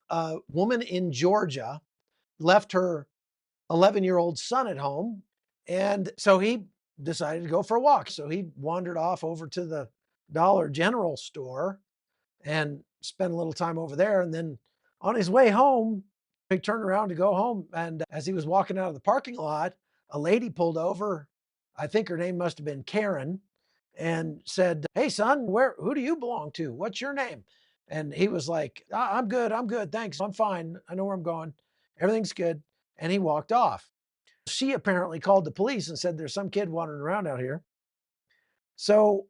a woman in Georgia left her 11-year-old son at home. And so he decided to go for a walk. So he wandered off over to the Dollar General store and spent a little time over there. And then on his way home, he turned around to go home. And as he was walking out of the parking lot, a lady pulled over. I think her name must have been Karen, and said, "Hey, son, who do you belong to? What's your name?" And he was like, I'm good. I'm good. Thanks. I'm fine. I know where I'm going. Everything's good." And he walked off. She apparently called the police and said, "There's some kid wandering around out here." So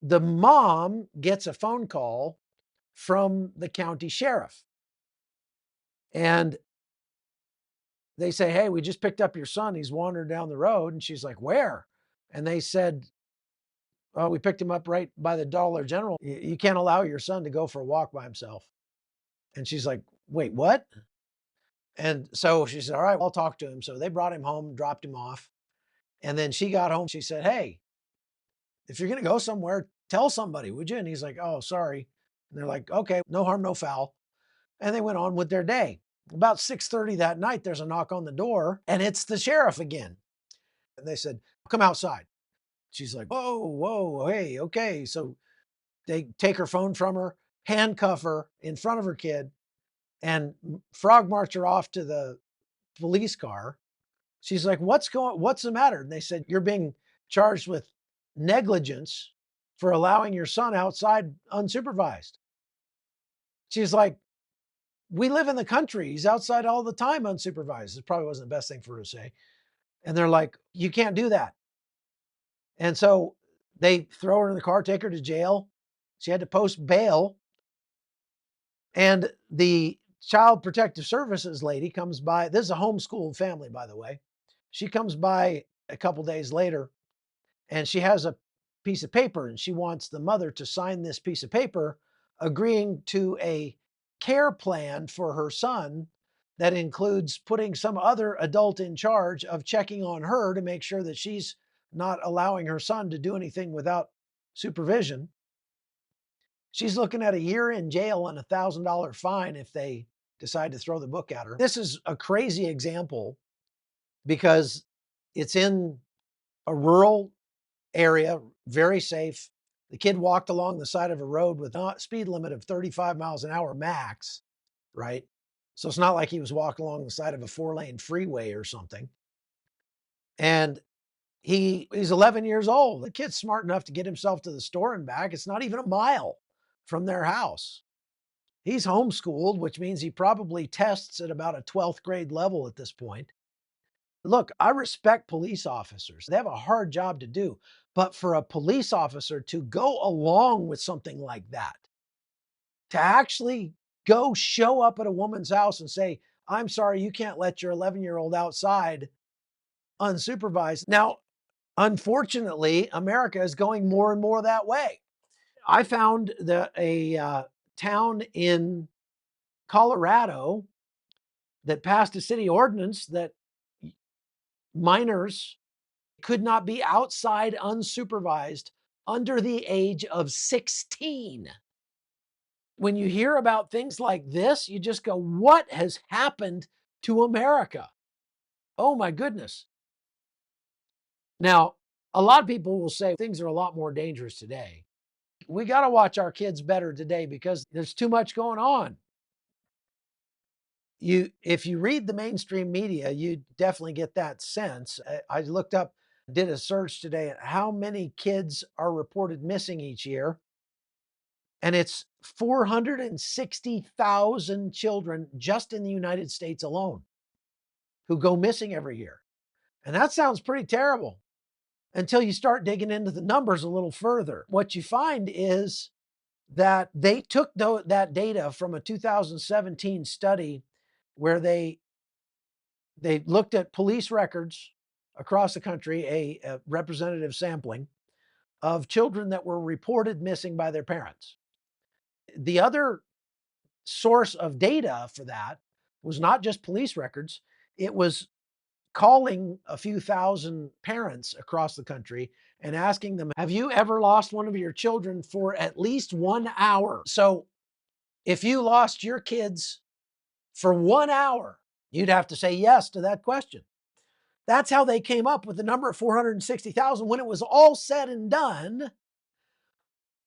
the mom gets a phone call from the county sheriff, and they say, "Hey, we just picked up your son. He's wandering down the road." And she's like, "Where?" And they said, "Oh, we picked him up right by the Dollar General. You can't allow your son to go for a walk by himself." And she's like, "Wait, what?" And so she said, "All right, I'll talk to him." So they brought him home, dropped him off. And then she got home. She said, "Hey, if you're going to go somewhere, tell somebody, would you?" And he's like, "Oh, sorry." And they're like, "Okay, no harm, no foul." And they went on with their day. About 6:30 that night, there's a knock on the door, and it's the sheriff again. And they said, "Come outside." She's like, "Whoa, whoa, hey, okay." So they take her phone from her, handcuff her in front of her kid, and frog march her off to the police car. She's like, what's the matter?" And they said, "You're being charged with negligence for allowing your son outside unsupervised." She's like, "We live in the country. He's outside all the time unsupervised." It probably wasn't the best thing for her to say. And they're like, "You can't do that." And so they throw her in the car, take her to jail. She had to post bail. And the Child Protective Services lady comes by. This is a homeschooled family, by the way. She comes by a couple days later, and she has a piece of paper, and she wants the mother to sign this piece of paper agreeing to a care plan for her son that includes putting some other adult in charge of checking on her to make sure that she's not allowing her son to do anything without supervision. She's looking at a year in jail and $1,000 fine if they decide to throw the book at her. This is a crazy example because it's in a rural area, very safe. The kid walked along the side of a road with a speed limit of 35 miles an hour max, right? So it's not like he was walking along the side of a 4-lane freeway or something. And he's 11 years old. The kid's smart enough to get himself to the store and back. It's not even a mile from their house. He's homeschooled, which means he probably tests at about a 12th grade level at this point. Look, I respect police officers. They have a hard job to do. But for a police officer to go along with something like that, to actually go show up at a woman's house and say, "I'm sorry, you can't let your 11-year-old outside unsupervised." Now, unfortunately, America is going more and more that way. I found a town in Colorado that passed a city ordinance that minors could not be outside unsupervised under the age of 16. When you hear about things like this, you just go, what has happened to America? Oh my goodness. Now, a lot of people will say things are a lot more dangerous today. We got to watch our kids better today because there's too much going on. If you read the mainstream media, you definitely get that sense. I looked up, did a search today at how many kids are reported missing each year, and it's 460,000 children just in the United States alone who go missing every year. And that sounds pretty terrible until you start digging into the numbers a little further. What you find is that they took that data from a 2017 study where they looked at police records across the country, a representative sampling of children that were reported missing by their parents. The other source of data for that was not just police records, it was calling a few thousand parents across the country and asking them, "Have you ever lost one of your children for at least 1 hour?" So If you lost your kids for 1 hour, you'd have to say yes to that question. That's how they came up with the number of 460,000. When it was all said and done,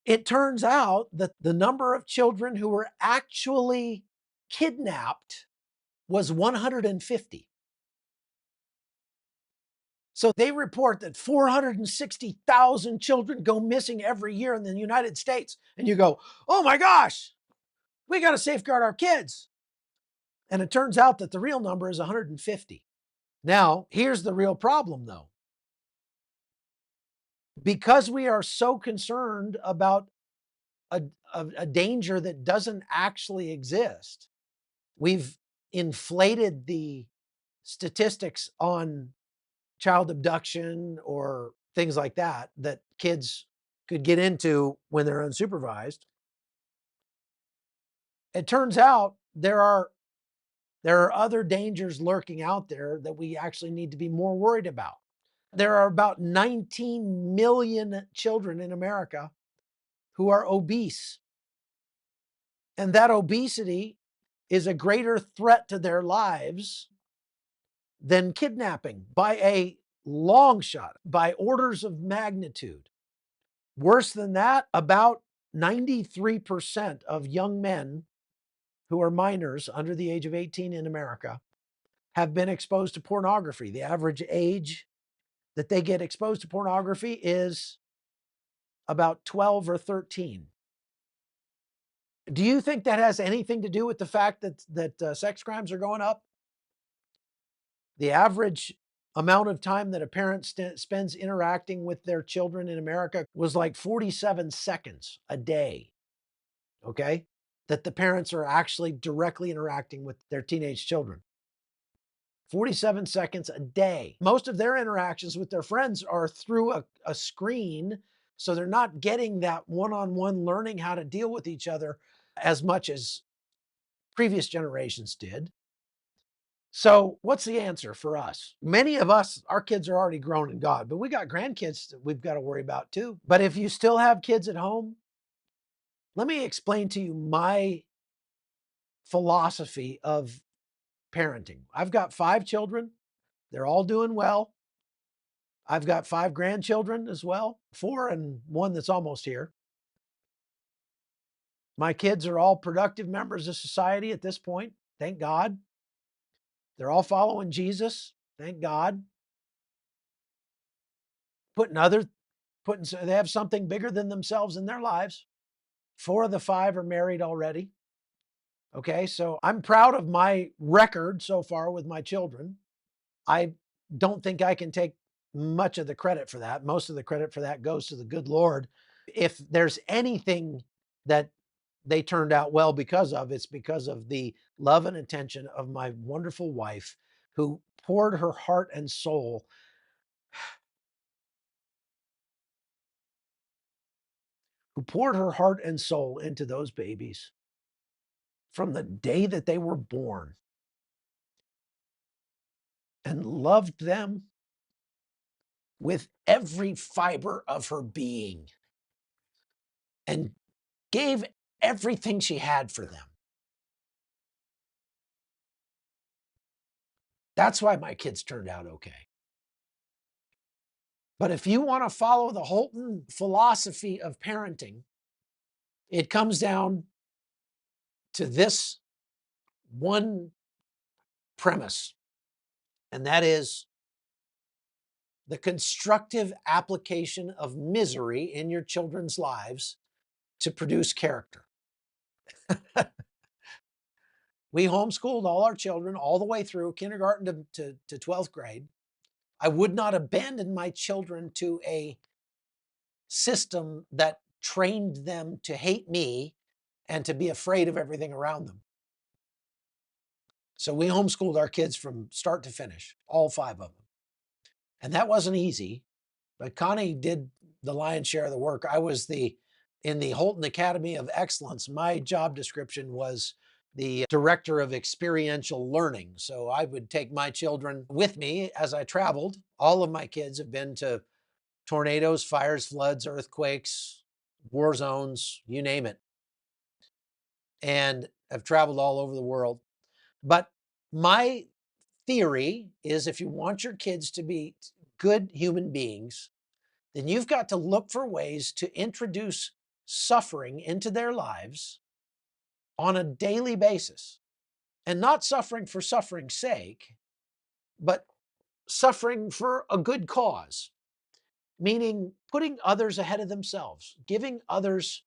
it turns out that the number of children who were actually kidnapped was 150. So they report that 460,000 children go missing every year in the United States. And you go, oh my gosh, we got to safeguard our kids. And it turns out that the real number is 150. Now, here's the real problem though. Because we are so concerned about a danger that doesn't actually exist, we've inflated the statistics on child abduction or things like that that kids could get into when they're unsupervised. It turns out there are other dangers lurking out there that we actually need to be more worried about. There are about 19 million children in America who are obese. And that obesity is a greater threat to their lives than kidnapping by a long shot, by orders of magnitude. Worse than that, about 93% of young men who are minors under the age of 18 in America have been exposed to pornography. The average age that they get exposed to pornography is about 12 or 13. Do you think that has anything to do with the fact that sex crimes are going up? The average amount of time that a parent spends interacting with their children in America was like 47 seconds a day. Okay? That the parents are actually directly interacting with their teenage children. 47 seconds a day. Most of their interactions with their friends are through a screen, so they're not getting that one-on-one learning how to deal with each other as much as previous generations did. So what's the answer for us? Many of us, our kids are already grown in God, but we got grandkids that we've got to worry about too. But if you still have kids at home, let me explain to you my philosophy of parenting. I've got 5 children. They're all doing well. I've got 5 grandchildren as well, 4 and 1 that's almost here. My kids are all productive members of society at this point. Thank God. They're all following Jesus. Thank God. They have something bigger than themselves in their lives. 4 of the 5 are married already. Okay, so I'm proud of my record so far with my children. I don't think I can take much of the credit for that. Most of the credit for that goes to the good Lord. If there's anything that they turned out well because of, it's because of the love and attention of my wonderful wife who poured her heart and soul into those babies from the day that they were born and loved them with every fiber of her being and gave everything she had for them. That's why my kids turned out okay. But if you want to follow the Holton philosophy of parenting, it comes down to this one premise, and that is the constructive application of misery in your children's lives to produce character. We homeschooled all our children all the way through kindergarten to 12th grade. I would not abandon my children to a system that trained them to hate me and to be afraid of everything around them. So we homeschooled our kids from start to finish, all 5 of them. And that wasn't easy, but Connie did the lion's share of the work. I was in the Holton Academy of Excellence. My job description was the director of experiential learning. So I would take my children with me as I traveled. All of my kids have been to tornadoes, fires, floods, earthquakes, war zones, you name it. and have traveled all over the world. But my theory is if you want your kids to be good human beings, then you've got to look for ways to introduce suffering into their lives on a daily basis. And not suffering for suffering's sake, but suffering for a good cause, meaning putting others ahead of themselves, giving others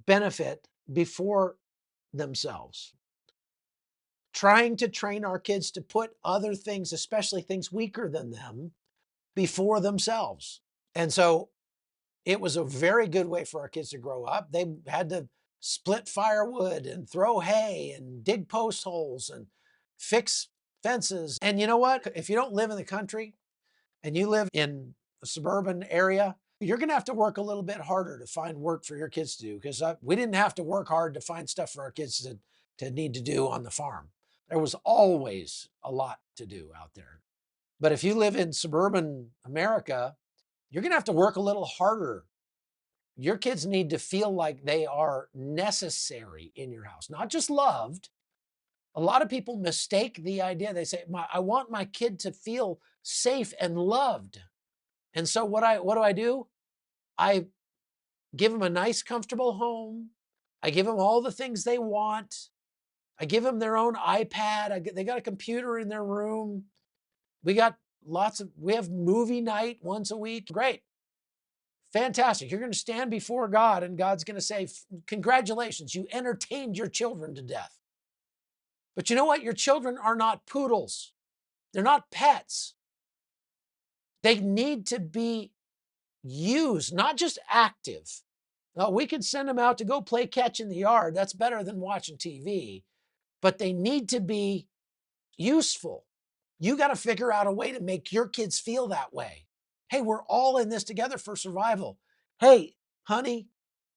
benefit before themselves, trying to train our kids to put other things, especially things weaker than them, before themselves. And so it was a very good way for our kids to grow up. They had to split firewood and throw hay and dig post holes and fix fences. And you know what? If you don't live in the country and you live in a suburban area, you're going to have to work a little bit harder to find work for your kids to do, because we didn't have to work hard to find stuff for our kids to need to do on the farm. There was always a lot to do out there. But if you live in suburban America, you're going to have to work a little harder. Your kids need to feel like they are necessary in your house, not just loved. A lot of people mistake the idea. They say, I want my kid to feel safe and loved. And so what do? I give them a nice, comfortable home. I give them all the things they want. I give them their own iPad. They got a computer in their room. We have movie night once a week. Great. Fantastic. You're going to stand before God and God's going to say, congratulations, you entertained your children to death. But you know what? Your children are not poodles. They're not pets. They need to be used, not just active. Now, we could send them out to go play catch in the yard. That's better than watching TV. But they need to be useful. You got to figure out a way to make your kids feel that way. Hey, we're all in this together for survival. Hey, honey,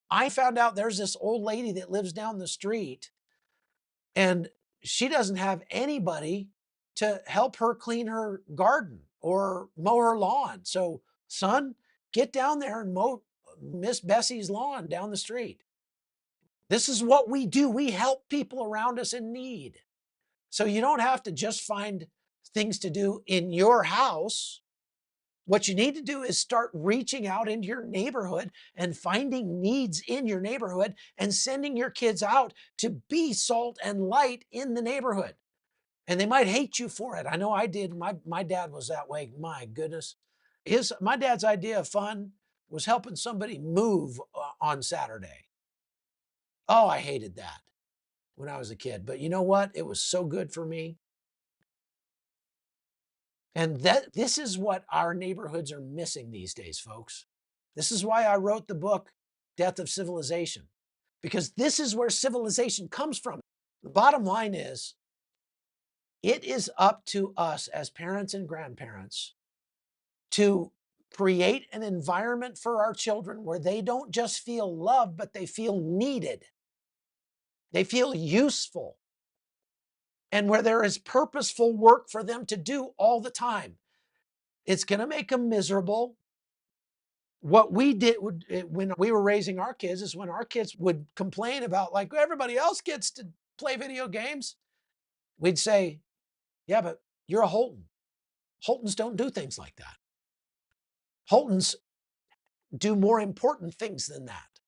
I found out there's this old lady that lives down the street and she doesn't have anybody to help her clean her garden or mow her lawn. So, son, get down there and mow Miss Bessie's lawn down the street. This is what we do. We help people around us in need. So you don't have to just find things to do in your house. What you need to do is start reaching out into your neighborhood and finding needs in your neighborhood and sending your kids out to be salt and light in the neighborhood. And they might hate you for it. I know I did. My dad was that way. My goodness. My dad's idea of fun was helping somebody move on Saturday. Oh, I hated that when I was a kid. But you know what? It was so good for me. And this is what our neighborhoods are missing these days, folks. This is why I wrote the book, Death of Civilization, because this is where civilization comes from. The bottom line is, it is up to us as parents and grandparents to create an environment for our children where they don't just feel loved, but they feel needed. They feel useful, and where there is purposeful work for them to do all the time. It's going to make them miserable. What we did when we were raising our kids is when our kids would complain about, like, everybody else gets to play video games, we'd say, yeah, but you're a Holton. Holtons don't do things like that. Holtons do more important things than that.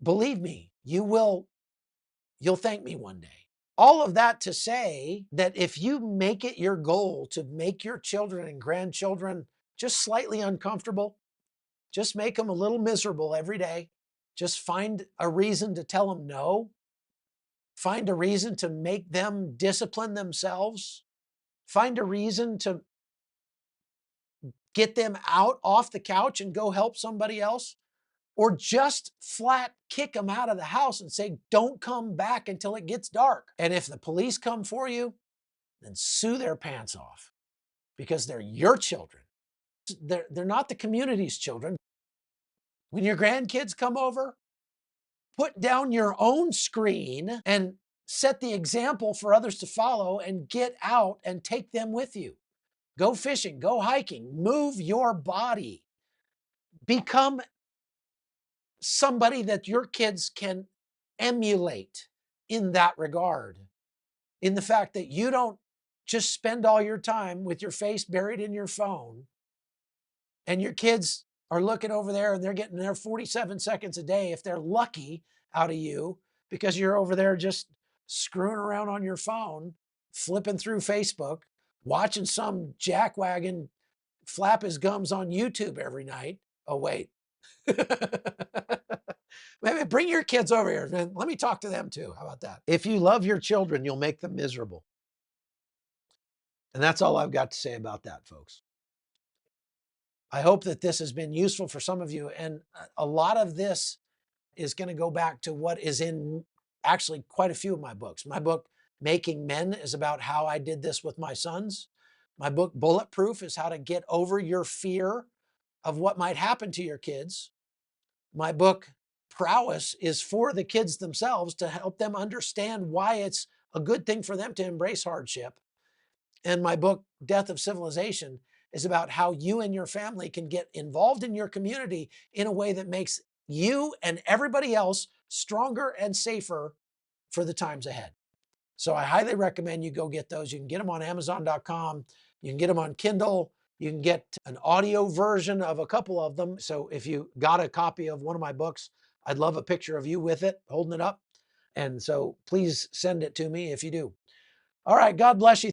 Believe me, you'll thank me one day. All of that to say that if you make it your goal to make your children and grandchildren just slightly uncomfortable, just make them a little miserable every day. Just find a reason to tell them no. Find a reason to make them discipline themselves. Find a reason to get them out off the couch and go help somebody else. Or just flat kick them out of the house and say, don't come back until it gets dark. And if the police come for you, then sue their pants off, because they're your children. They're not the community's children. When your grandkids come over, put down your own screen and set the example for others to follow, and get out and take them with you. Go fishing, go hiking, move your body. Become somebody that your kids can emulate in that regard, in the fact that you don't just spend all your time with your face buried in your phone and your kids are looking over there and they're getting their 47 seconds a day, if they're lucky, out of you because you're over there just screwing around on your phone, flipping through Facebook, watching some jackwagon flap his gums on YouTube every night. Oh, wait. Maybe bring your kids over here, man. Let me talk to them too. How about that? If you love your children, you'll make them miserable. And that's all I've got to say about that, folks. I hope that this has been useful for some of you. And a lot of this is going to go back to what is in actually quite a few of my books. My book, Making Men, is about how I did this with my sons. My book, Bulletproof, is how to get over your fear of what might happen to your kids. My book, Prowess, is for the kids themselves to help them understand why it's a good thing for them to embrace hardship. And my book, Death of Civilization, is about how you and your family can get involved in your community in a way that makes you and everybody else stronger and safer for the times ahead. So I highly recommend you go get those. You can get them on Amazon.com. You can get them on Kindle. You can get an audio version of a couple of them. So if you got a copy of one of my books, I'd love a picture of you with it, holding it up. And so please send it to me if you do. All right. God bless you.